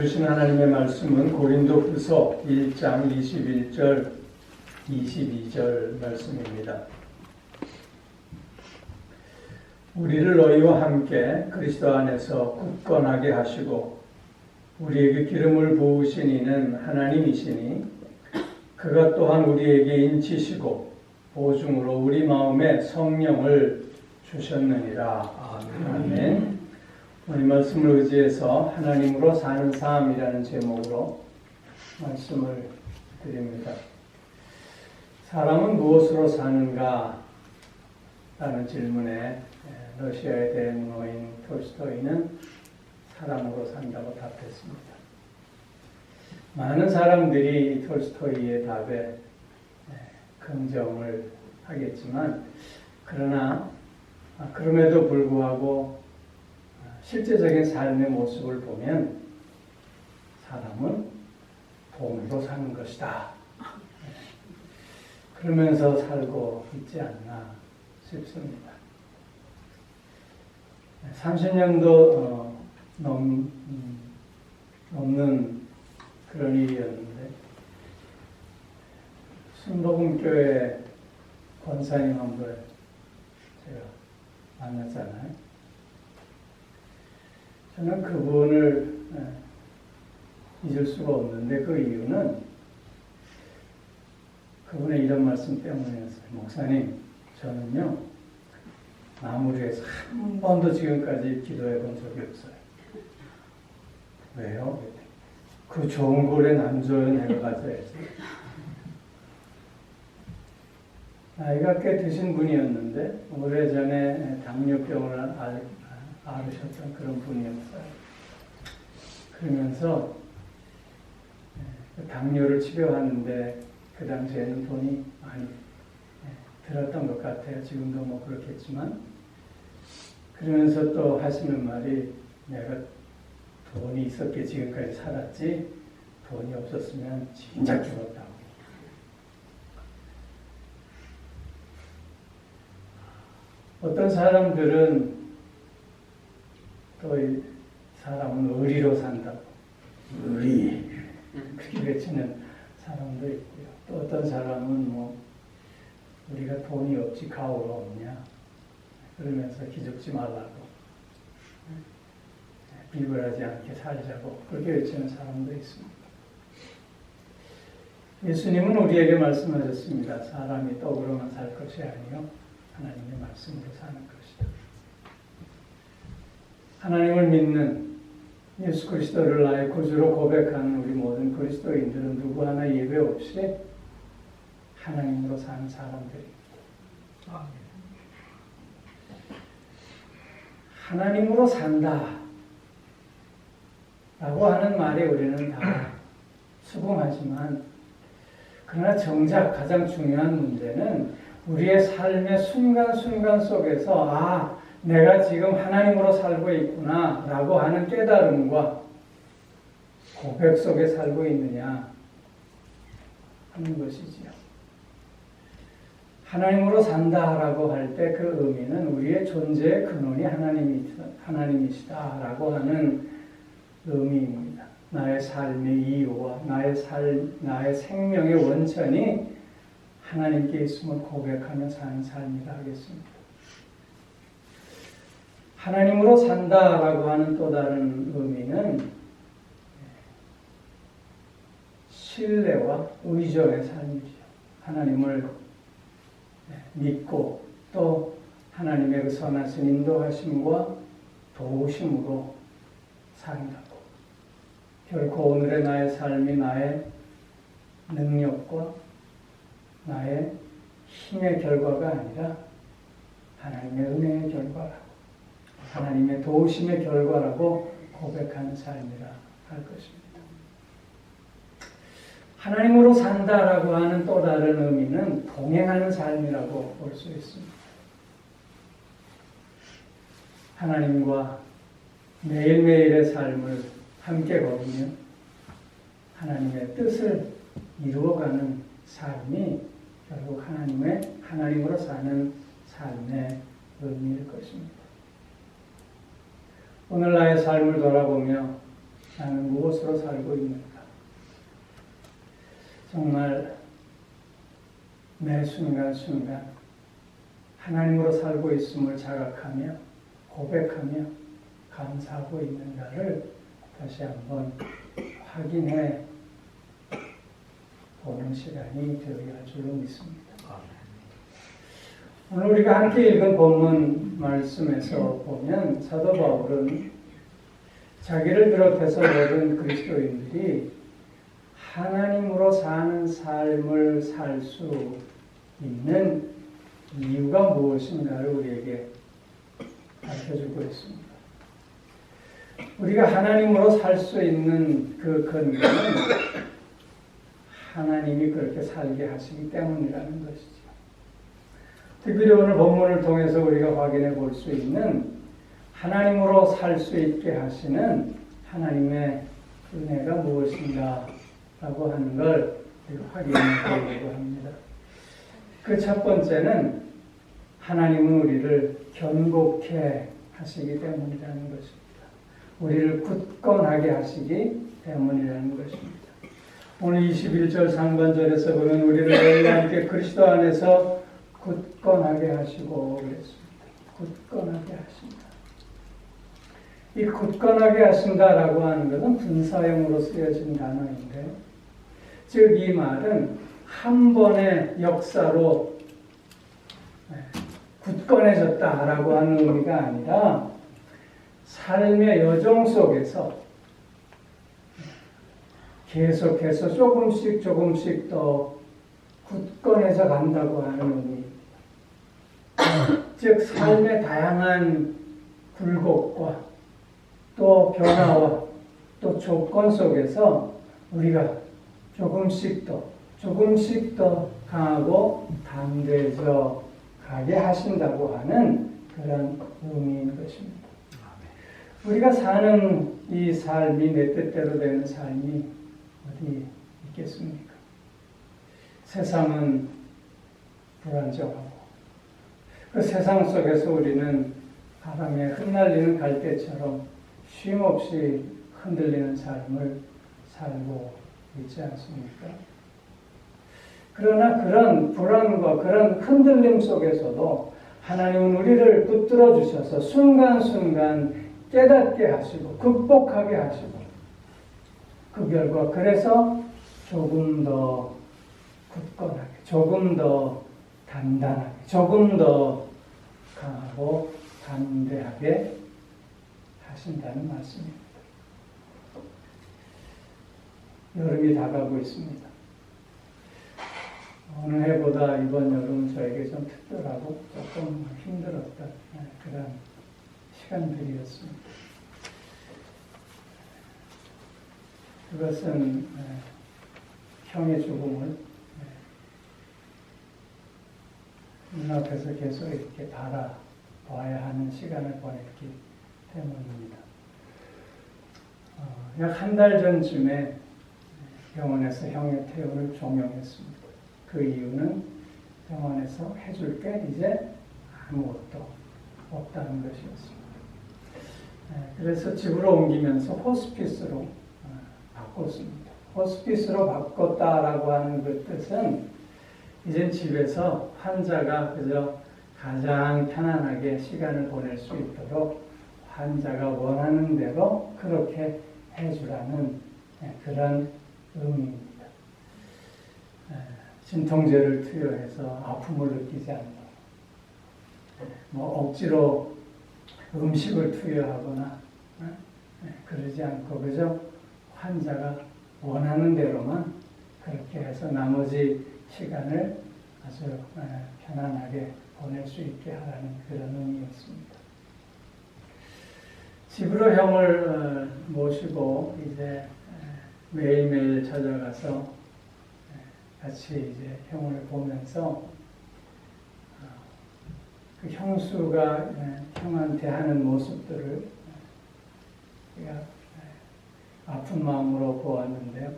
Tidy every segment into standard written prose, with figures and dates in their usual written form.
주신 하나님의 말씀은 고린도후서 1장 21절 22절 말씀입니다. 우리를 너희와 함께 그리스도 안에서 굳건하게 하시고 우리에게 기름을 부으신 이는 하나님이시니 그가 또한 우리에게 인치시고 보증으로 우리 마음에 성령을 주셨느니라. 아멘. 오늘 말씀을 의지해서 하나님으로 사는 삶이라는 제목으로 말씀을 드립니다. 사람은 무엇으로 사는가? 라는 질문에 러시아의 대문호인 톨스토이는 사람으로 산다고 답했습니다. 많은 사람들이 톨스토이의 답에 긍정을 하겠지만 그럼에도 불구하고 실제적인 삶의 모습을 보면 사람은 돈으로 사는 것이다. 그러면서 살고 있지 않나 싶습니다. 30년도 넘는 그런 일이었는데 순복음교회 권사님 한 분 제가 만났잖아요. 저는 그분을 잊을 수가 없는데 그 이유는 그분의 이런 말씀 때문이었어요. 목사님, 저는요 마무리해서 한 번도 지금까지 기도해 본 적이 없어요. 왜요? 그 좋은 거래 남줘요. 내가 가져야지. 나이가 꽤 드신 분이었는데 오래전에 당뇨병을 앓으셨던 그런 분이었어요. 그러면서 당뇨를 치료하는데 그 당시에는 돈이 많이 들었던 것 같아요. 지금도 뭐 그렇겠지만. 그러면서 또 하시는 말이 내가 돈이 있었기에 지금까지 살았지 돈이 없었으면 진작 죽었다고. 어떤 사람들은 또 이 사람은 의리로 산다고 의리 그렇게 외치는 사람도 있고요. 또 어떤 사람은 뭐 우리가 돈이 없지 가오가 없냐 그러면서 기죽지 말라고 비굴하지 않게 살자고 그렇게 외치는 사람도 있습니다. 예수님은 우리에게 말씀하셨습니다. 사람이 떡으로만 살 것이 아니요 하나님의 말씀으로 사는 것이다. 하나님을 믿는 예수 그리스도를 나의 구주로 고백하는 우리 모든 그리스도인들은 누구 하나 예외 없이 하나님으로 사는 사람들입니다. 하나님으로 산다 라고 하는 말에 우리는 다 수긍하지만 그러나 정작 가장 중요한 문제는 우리의 삶의 순간순간 속에서 내가 지금 하나님으로 살고 있구나 라고 하는 깨달음과 고백 속에 살고 있느냐 하는 것이지요. 하나님으로 산다라고 할 때 그 의미는 우리의 존재의 근원이 하나님이시다라고 하는 의미입니다. 나의 삶의 이유와 나의 생명의 원천이 하나님께 있음을 고백하며 사는 삶이라 하겠습니다. 하나님으로 산다라고 하는 또 다른 의미는 신뢰와 의존의 삶이죠. 하나님을 믿고 또 하나님의 그 선하신 인도하심과 도우심으로 산다고. 결코 오늘의 나의 삶이 나의 능력과 나의 힘의 결과가 아니라 하나님의 은혜의 결과라고. 하나님의 도우심의 결과라고 고백하는 삶이라 할 것입니다. 하나님으로 산다라고 하는 또 다른 의미는 동행하는 삶이라고 볼 수 있습니다. 하나님과 매일매일의 삶을 함께 걸으며 하나님의 뜻을 이루어가는 삶이 결국 하나님으로 사는 삶의 의미일 것입니다. 오늘 나의 삶을 돌아보며 나는 무엇으로 살고 있는가? 정말 매 순간순간 하나님으로 살고 있음을 자각하며 고백하며 감사하고 있는가를 다시 한번 확인해 보는 시간이 되어야 할 줄로 믿습니다. 오늘 우리가 함께 읽은 본문 말씀에서 보면 사도 바울은 자기를 비롯해서 모든 그리스도인들이 하나님으로 사는 삶을 살 수 있는 이유가 무엇인가를 우리에게 가르쳐주고 있습니다. 우리가 하나님으로 살 수 있는 그 근거는 하나님이 그렇게 살게 하시기 때문이라는 것이죠. 특별히 오늘 본문을 통해서 우리가 확인해 볼 수 있는 하나님으로 살 수 있게 하시는 하나님의 은혜가 무엇인가 라고 하는 걸 확인해 보려고 합니다. 그 첫 번째는 하나님은 우리를 견고케 하시기 때문이라는 것입니다. 우리를 굳건하게 하시기 때문이라는 것입니다. 오늘 21절 상반절에서 보면 우리를 너희와 함께 그리스도 안에서 굳건하게 하시고 그랬습니다. 굳건하게 하신다. 이 굳건하게 하신다라고 하는 것은 분사형으로 쓰여진 단어인데, 즉 이 말은 한 번의 역사로 굳건해졌다라고 하는 의미가 아니라 삶의 여정 속에서 계속해서 조금씩 더 굳건해져 간다고 하는 의미입니다. 즉 삶의 다양한 굴곡과 또 변화와 또 조건 속에서 우리가 조금씩 더 강하고 담대해져 가게 하신다고 하는 그런 의미인 것입니다. 우리가 사는 이 삶이 내 뜻대로 되는 삶이 어디 있겠습니까? 세상은 불안정하고 그 세상 속에서 우리는 바람에 흩날리는 갈대처럼 쉼없이 흔들리는 삶을 살고 있지 않습니까? 그러나 그런 불안과 그런 흔들림 속에서도 하나님은 우리를 붙들어 주셔서 순간순간 깨닫게 하시고 극복하게 하시고 그 결과 그래서 조금 더 굳건하게, 조금 더 단단하게, 조금 더 강하고 담대하게 하신다는 말씀입니다. 여름이 다가오고 있습니다. 어느 해보다 이번 여름은 저에게 좀 특별하고 조금 힘들었던 그런 시간들이었습니다. 그것은 형의 죽음을 눈앞에서 계속 이렇게 바라봐야 하는 시간을 보냈기 때문입니다. 약 한 달 전쯤에 병원에서 형의 퇴원을 종용했습니다. 그 이유는 병원에서 해줄 게 이제 아무것도 없다는 것이었습니다. 그래서 집으로 옮기면서 호스피스로 바꿨습니다. 호스피스로 바꿨다라고 하는 그 뜻은 이젠 집에서 환자가 그저 가장 편안하게 시간을 보낼 수 있도록 환자가 원하는 대로 그렇게 해주라는 그런 의미입니다. 진통제를 투여해서 아픔을 느끼지 않도록, 억지로 음식을 투여하거나 그러지 않고 그저 환자가 원하는 대로만 그렇게 해서 나머지 시간을 아주 편안하게 보낼 수 있게 하라는 그런 의미였습니다. 집으로 형을 모시고 이제 매일매일 찾아가서 같이 이제 형을 보면서 그 형수가 형한테 하는 모습들을 제가 아픈 마음으로 보았는데요.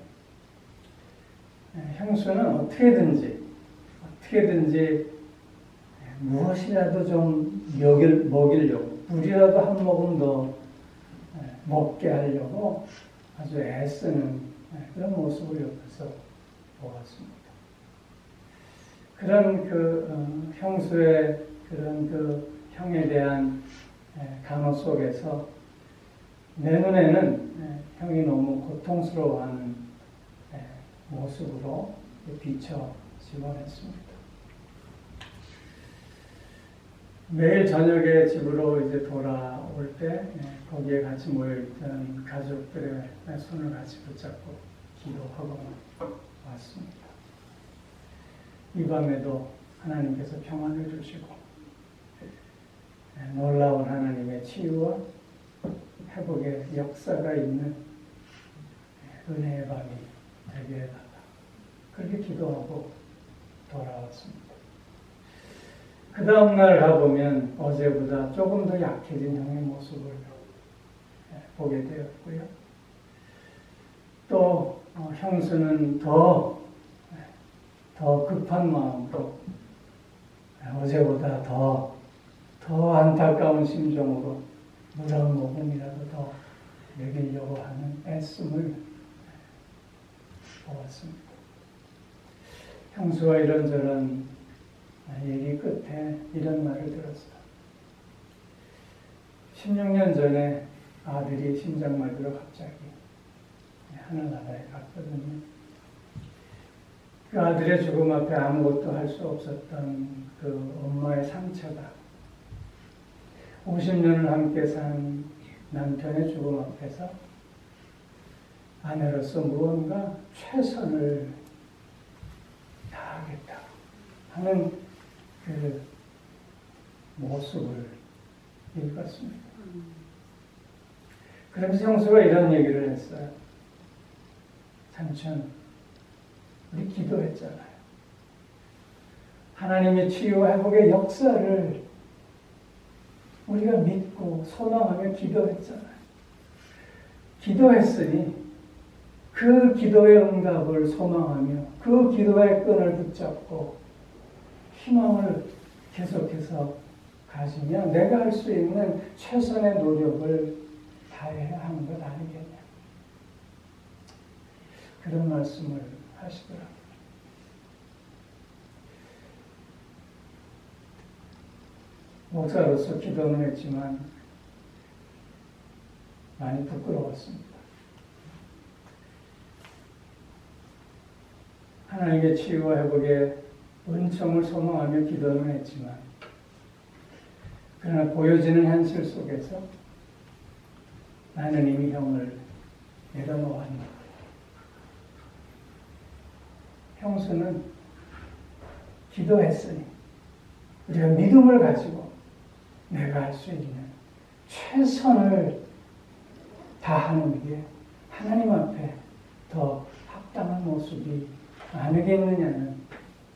형수는 어떻게든지 무엇이라도 좀 먹이려고, 물이라도 한 모금 더 먹게 하려고 아주 애쓰는 그런 모습을 옆에서 보았습니다. 그런 형수의 그런 형에 대한 간호 속에서 내 눈에는 형이 너무 고통스러워하는 모습으로 비춰지곤 했습니다. 매일 저녁에 집으로 이제 돌아올 때 거기에 같이 모여있던 가족들의 손을 같이 붙잡고 기도하고 왔습니다. 이 밤에도 하나님께서 평안을 주시고 놀라운 하나님의 치유와 회복의 역사가 있는 은혜의 밤이 되게 해달라. 그렇게 기도하고 돌아왔습니다. 그 다음날 가보면 어제보다 조금 더 약해진 형의 모습을 보게 되었고요. 또 형수는 더 급한 마음으로 어제보다 더 안타까운 심정으로 물 한 모금이라도 더 먹이려고 하는 애씀을 보았습니다. 형수와 이런저런 얘기 끝에 이런 말을 들었어요. 16년 전에 아들이 심장마비로 갑자기 하늘나라에 갔거든요. 그 아들의 죽음 앞에 아무것도 할 수 없었던 그 엄마의 상처가 50년을 함께 산 남편의 죽음 앞에서 아내로서 무언가 최선을 다하겠다 하는 그 모습을 읽었습니다. 그러면서 형수가 이런 얘기를 했어요. 삼촌, 우리 기도했잖아요. 하나님의 치유와 회복의 역사를 우리가 믿고 소망하며 기도했잖아요. 기도했으니 그 기도의 응답을 소망하며 그 기도의 끈을 붙잡고 희망을 계속해서 가지면 내가 할 수 있는 최선의 노력을 다해야 하는 것 아니겠냐. 그런 말씀을 하시더라고요. 목사로서 기도는 했지만 많이 부끄러웠습니다. 하나님의 치유와 회복의 은총을 소망하며 기도는 했지만 그러나 보여지는 현실 속에서 나는 이미 형을 내려놓았다. 형수는 기도했으니 우리가 믿음을 가지고 내가 할 수 있는 최선을 다하는 게 하나님 앞에 더 합당한 모습이 아니겠느냐는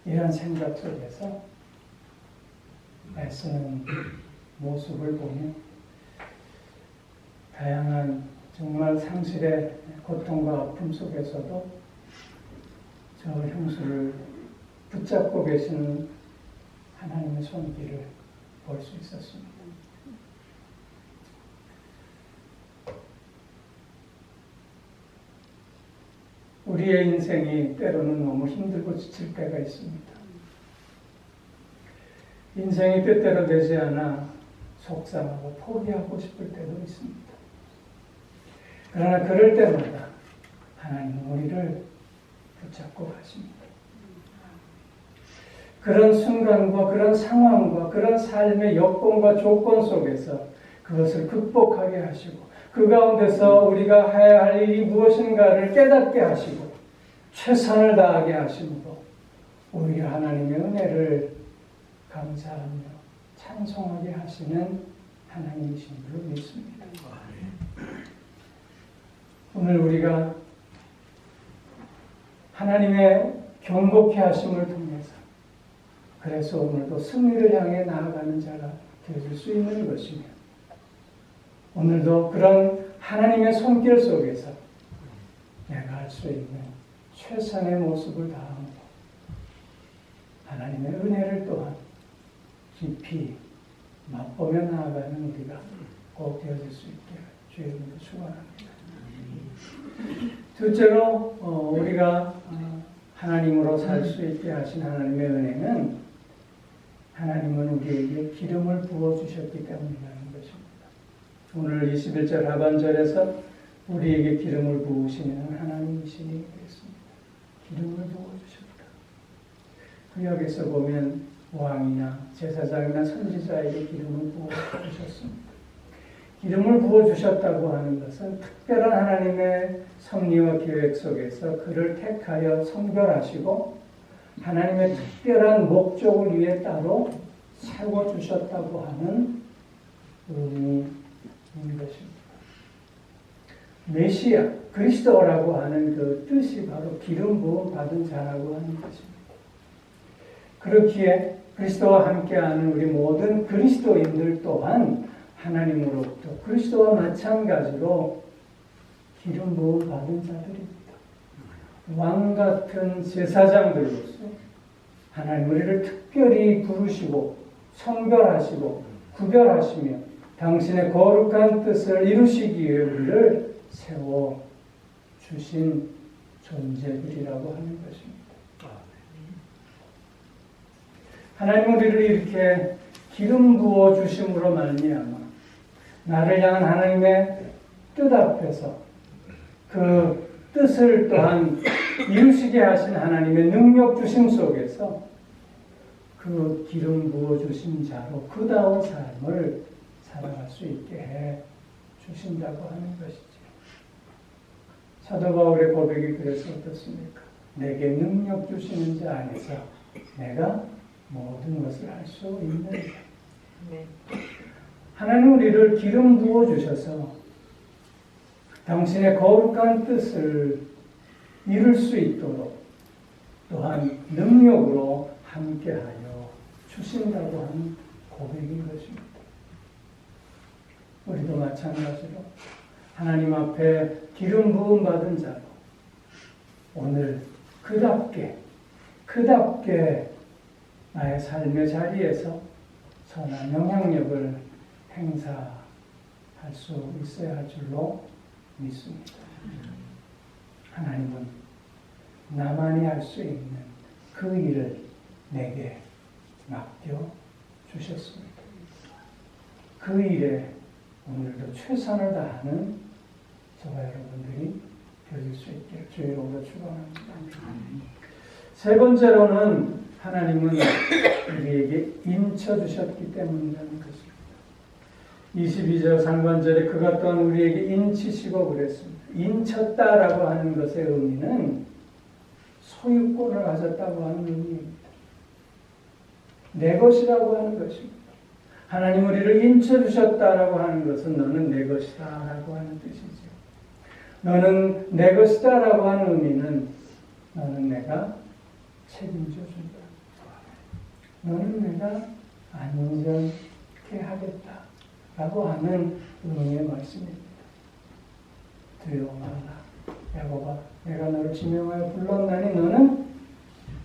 이런 생각 속에서 애쓰는 모습을 보며 다양한 정말 상실의 고통과 아픔 속에서도 저 형수를 붙잡고 계시는 하나님의 손길을 볼 수 있었습니다. 우리의 인생이 때로는 너무 힘들고 지칠 때가 있습니다. 인생이 뜻대로 되지 않아 속상하고 포기하고 싶을 때도 있습니다. 그러나 그럴 때마다 하나님은 우리를 붙잡고 가십니다. 그런 순간과 그런 상황과 그런 삶의 여건과 조건 속에서 그것을 극복하게 하시고 그 가운데서 우리가 해야 할 일이 무엇인가를 깨닫게 하시고 최선을 다하게 하심으로 오히려 하나님의 은혜를 감사하며 찬송하게 하시는 하나님이신 줄로 믿습니다. 오늘 우리가 하나님의 경고케 하심을 통해서 그래서 오늘도 승리를 향해 나아가는 자가 되어줄 수 있는 것이며 오늘도 그런 하나님의 손길 속에서 내가 할 수 있는 최선의 모습을 다하고 하나님의 은혜를 또한 깊이 맛보며 나아가는 우리가 꼭 되어질 수 있게 주의 이름으로 축원합니다. 둘째로 우리가 하나님으로 살 수 있게 하신 하나님의 은혜는 하나님은 우리에게 기름을 부어주셨기 때문이라는 것입니다. 오늘 21절 하반절에서 우리에게 기름을 부으시는 하나님이시니 그랬습니다. 기름을 부어주셨다. 구약에서 보면 왕이나 제사장이나 선지자에게 기름을 부어주셨습니다. 기름을 부어주셨다고 하는 것은 특별한 하나님의 섭리와 계획 속에서 그를 택하여 선별하시고 하나님의 특별한 목적을 위해 따로 세워주셨다고 하는 의미인 것입니다. 메시아, 그리스도라고 하는 그 뜻이 바로 기름 부음 받은 자라고 하는 것입니다. 그렇기에 그리스도와 함께하는 우리 모든 그리스도인들 또한 하나님으로부터 그리스도와 마찬가지로 기름 부음 받은 자들입니다. 왕 같은 제사장들로서 하나님 우리를 특별히 부르시고 선별하시고 구별하시며 당신의 거룩한 뜻을 이루시기 위해 우리를 세워주신 존재들이라고 하는 것입니다. 하나님 우리를 이렇게 기름 부어 주심으로 말미암아 나를 향한 하나님의 뜻 앞에서 그 뜻을 또한 이루시게 하신 하나님의 능력 주심 속에서 그 기름 부어 주신 자로 그다운 삶을 살아갈 수 있게 해 주신다고 하는 것이죠. 사도 바울의 고백이 그래서 어떻습니까? 내게 능력 주시는 자 안에서 내가 모든 것을 할 수 있는 자. 하나님 우리를 기름 부어 주셔서 당신의 거룩한 뜻을 이룰 수 있도록 또한 능력으로 함께하여 주신다고 하는 고백인 것입니다. 우리도 마찬가지로 하나님 앞에 기름 부음 받은 자로 오늘 그답게 나의 삶의 자리에서 선한 영향력을 행사할 수 있어야 할 줄로 믿습니다. 하나님은 나만이 할 수 있는 그 일을 내게 맡겨 주셨습니다. 그 일에 오늘도 최선을 다하는 저와 여러분들이 되실 수 있게 주의 이름으로 축원합니다. 세 번째로는 하나님은 우리에게 인쳐 주셨기 때문이라는 것입니다. 22절 상반절에 그가 또한 우리에게 인치시고 그랬습니다. 인쳤다라고 하는 것의 의미는 소유권을 가졌다고 하는 의미입니다. 내 것이라고 하는 것입니다. 하나님 우리를 인쳐주셨다라고 하는 것은 너는 내 것이다라고 하는 뜻이죠. 너는 내 것이다라고 하는 의미는 너는 내가 책임져 준다. 너는 내가 안전케 하겠다라고 하는 의미의 말씀입니다. 두려워하라. 야곱아, 내가 너를 지명하여 불렀나니 너는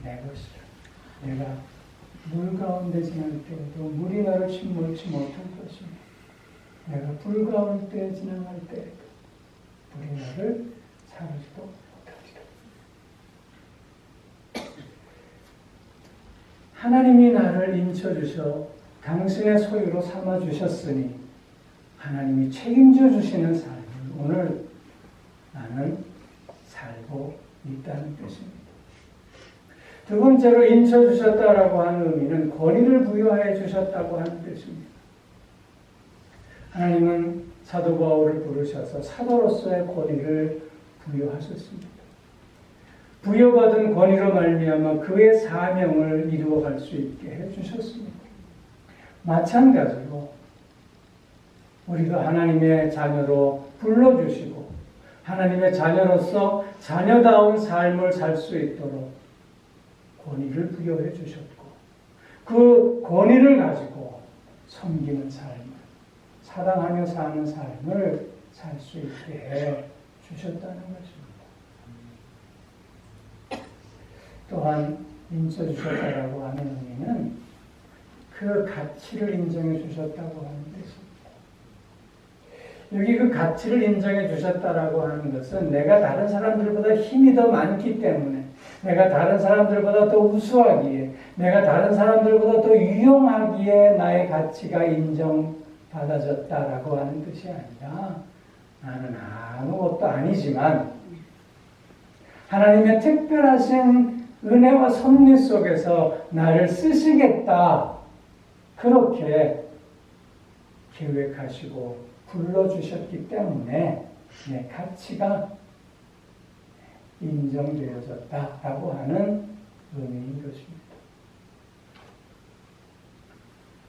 내 것이라. 내가 물 가운데 지날 때에도 물이 너를 침몰치 못할 것이며 내가 불 가운데 지나갈 때에도 불이 너를 사르지도 못하리라. 하나님이 나를 인쳐주셔 당신의 소유로 삼아주셨으니 하나님이 책임져 주시는 삶을 오늘 나는 살고 있다는 뜻입니다. 두 번째로 인쳐주셨다라고 하는 의미는 권위를 부여해 주셨다고 하는 뜻입니다. 하나님은 사도 바울을 부르셔서 사도로서의 권위를 부여하셨습니다. 부여받은 권위로 말미암아 그의 사명을 이루어갈 수 있게 해주셨습니다. 마찬가지로 우리가 하나님의 자녀로 불러주시고 하나님의 자녀로서 자녀다운 삶을 살 수 있도록 권위를 부여해 주셨고 그 권위를 가지고 섬기는 삶을 사랑하며 사는 삶을 살 수 있게 해 주셨다는 것입니다. 또한 인쳐주셨다라고 하는 의미는 그 가치를 인정해 주셨다고 하는 뜻입니다. 여기 그 가치를 인정해 주셨다라고 하는 것은 내가 다른 사람들보다 힘이 더 많기 때문에, 내가 다른 사람들보다 더 우수하기에, 내가 다른 사람들보다 더 유용하기에 나의 가치가 인정받아졌다라고 하는 뜻이 아니라, 나는 아무것도 아니지만 하나님의 특별하신 은혜와 섭리 속에서 나를 쓰시겠다, 그렇게 계획하시고 불러주셨기 때문에 내 가치가 인정되어졌다라고 하는 의미인 것입니다.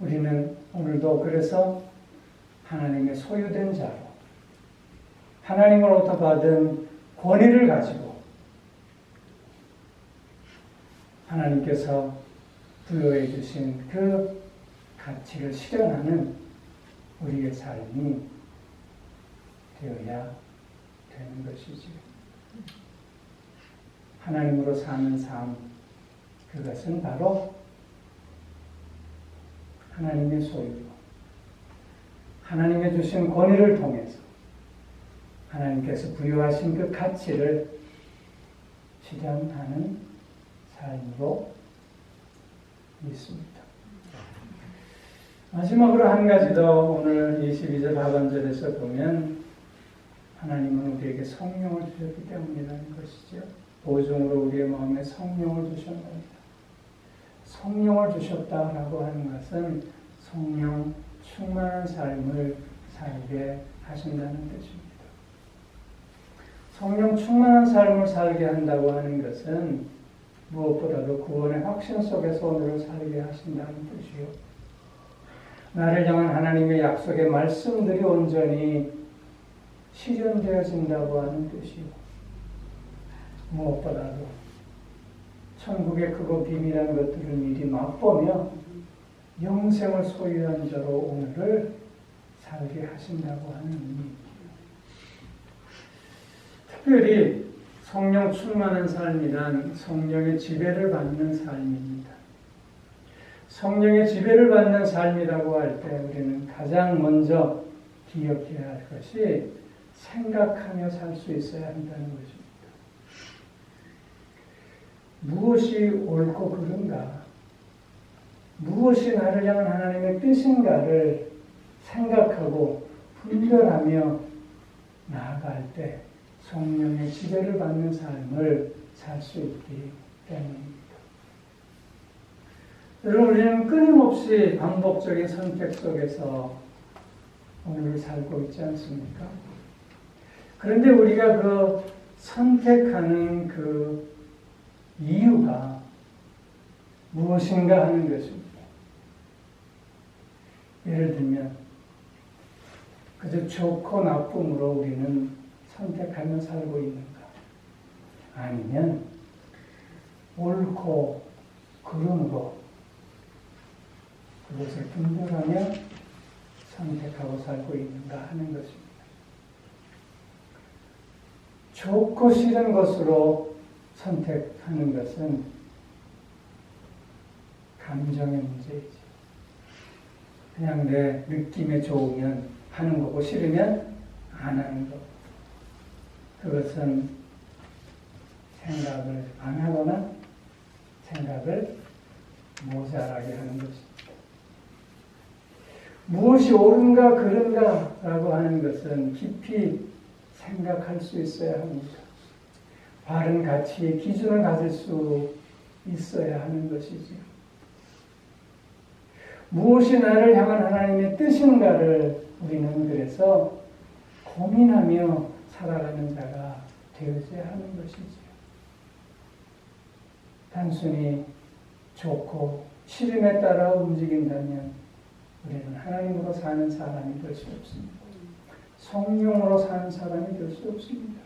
우리는 오늘도 그래서 하나님의 소유된 자로, 하나님으로부터 받은 권위를 가지고 하나님께서 부여해 주신 그 가치를 실현하는 우리의 삶이 되어야 되는 것이지요. 하나님으로 사는 삶, 그것은 바로 하나님의 소유로, 하나님의 주신 권위를 통해서 하나님께서 부여하신 그 가치를 실현하는 삶으로 있습니다. 마지막으로 한 가지 더, 오늘 22절 하반절에서 보면 하나님은 우리에게 성령을 주셨기 때문이라는 것이죠. 보증으로 우리의 마음에 성령을 주셨습니다. 성령을 주셨다라고 하는 것은 성령 충만한 삶을 살게 하신다는 뜻입니다. 성령 충만한 삶을 살게 한다고 하는 것은 무엇보다도 구원의 확신 속에서 오늘을 살게 하신다는 뜻이요. 나를 향한 하나님의 약속의 말씀들이 온전히 실현되어진다고 하는 뜻이요. 무엇보다도 천국의 크고 비밀한 것들을 미리 맛보며 영생을 소유한 자로 오늘을 살게 하신다고 하는 의미입니다. 특별히 성령 충만한 삶이란 성령의 지배를 받는 삶입니다. 성령의 지배를 받는 삶이라고 할 때 우리는 가장 먼저 기억해야 할 것이 생각하며 살 수 있어야 한다는 것입니다. 무엇이 옳고 그른가, 무엇이 나를 향한 하나님의 뜻인가를 생각하고 분별하며 나아갈 때 성령의 지배를 받는 삶을 살 수 있기 때문입니다. 여러분, 우리는 끊임없이 반복적인 선택 속에서 오늘을 살고 있지 않습니까? 그런데 우리가 그 선택하는 그 이유가 무엇인가 하는 것입니다. 예를 들면 그저 좋고 나쁨으로 우리는 선택하며 살고 있는가? 아니면 옳고 그름으로 그것을 분별하며 선택하고 살고 있는가 하는 것입니다. 좋고 싫은 것으로 선택하는 것은 감정의 문제이지. 그냥 내 느낌에 좋으면 하는 거고 싫으면 안 하는 거. 그것은 생각을 안 하거나 생각을 모자라게 하는 것입니다. 무엇이 옳은가 그른가 라고 하는 것은 깊이 생각할 수 있어야 합니다. 바른 가치의 기준을 가질 수 있어야 하는 것이지요. 무엇이 나를 향한 하나님의 뜻인가를 우리는 그래서 고민하며 살아가는 자가 되어야 하는 것이지요. 단순히 좋고 싫음에 따라 움직인다면 우리는 하나님으로 사는 사람이 될 수 없습니다. 성령으로 사는 사람이 될 수 없습니다.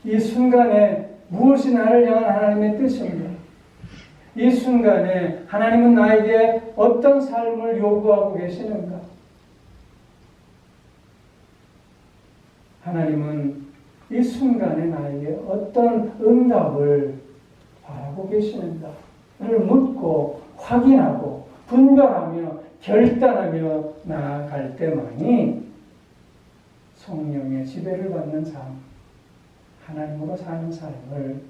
이 순간에 무엇이 나를 향한 하나님의 뜻인가? 이 순간에 하나님은 나에게 어떤 삶을 요구하고 계시는가? 하나님은 이 순간에 나에게 어떤 응답을 바라고 계시는가를 묻고 확인하고 분별하며 결단하며 나아갈 때만이 성령의 지배를 받는 삶, 하나님으로 사는 삶을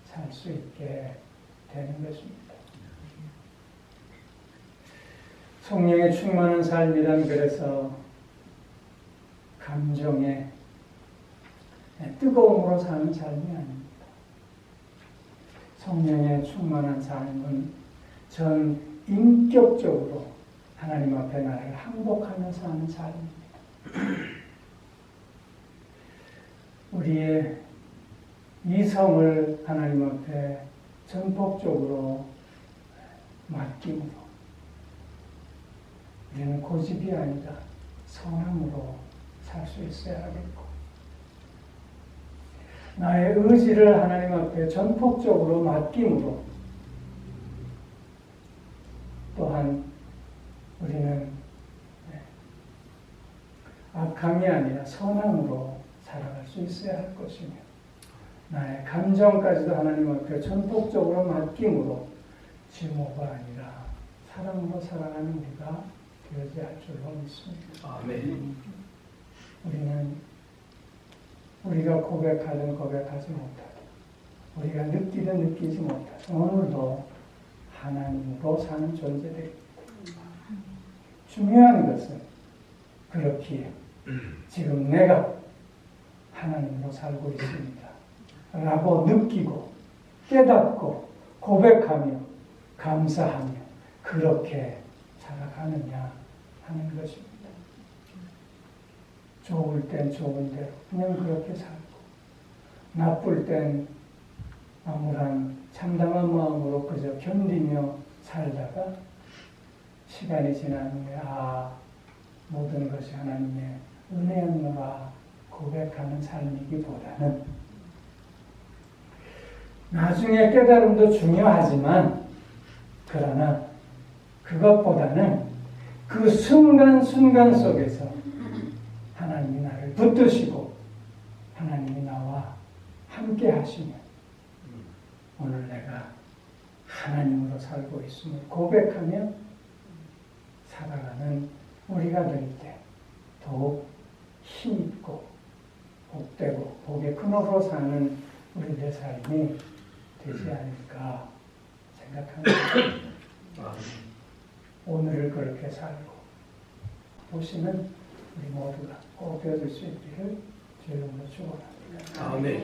살 수 있게 되는 것입니다. 성령에 충만한 삶이란 그래서 감정의 뜨거움으로 사는 삶이 아닙니다. 성령에 충만한 삶은 전 인격적으로 하나님 앞에 나를 항복하면서 사는 삶입니다. 우리의 이성을 하나님 앞에 전폭적으로 맡김으로 우리는 고집이 아니라 선함으로 살 수 있어야 하겠고, 나의 의지를 하나님 앞에 전폭적으로 맡김으로 또한 우리는 악함이 아니라 선함으로 살아갈 수 있어야 할 것이며, 나의 감정까지도 하나님 앞에 전폭적으로 맡김으로 증오가 아니라 사랑으로 살아가는 우리가 되어야 할 줄로 믿습니다. 아멘. 우리는 우리가 고백하든 고백하지 못하든, 우리가 느끼든 느끼지 못하든 오늘도 하나님으로 사는 존재들입니다. 중요한 것은 그렇기에 지금 내가 하나님으로 살고 있습니다 라고 느끼고 깨닫고 고백하며 감사하며 그렇게 살아가느냐 하는 것입니다. 좋을 땐 좋은 대로 그냥 그렇게 살고, 나쁠 땐 암울한 참담한 마음으로 그저 견디며 살다가 시간이 지난 후에 모든 것이 하나님의 은혜였노라 고백하는 삶이기보다는, 나중에 깨달음도 중요하지만 그러나 그것보다는 그 순간순간 속에서 하나님이 나를 붙드시고 하나님이 나와 함께 하시며 오늘 내가 하나님으로 살고 있음을 고백하며 살아가는 우리가 될 때 더욱 힘있고 복되고 복의 근원으로 사는 우리들의 삶이 되지 않을까 생각합니다. 오늘을 그렇게 살고 보시는 우리 모두가 꼭 되어줄 수 있기를 주의 이름으로 축원합니다. 아멘.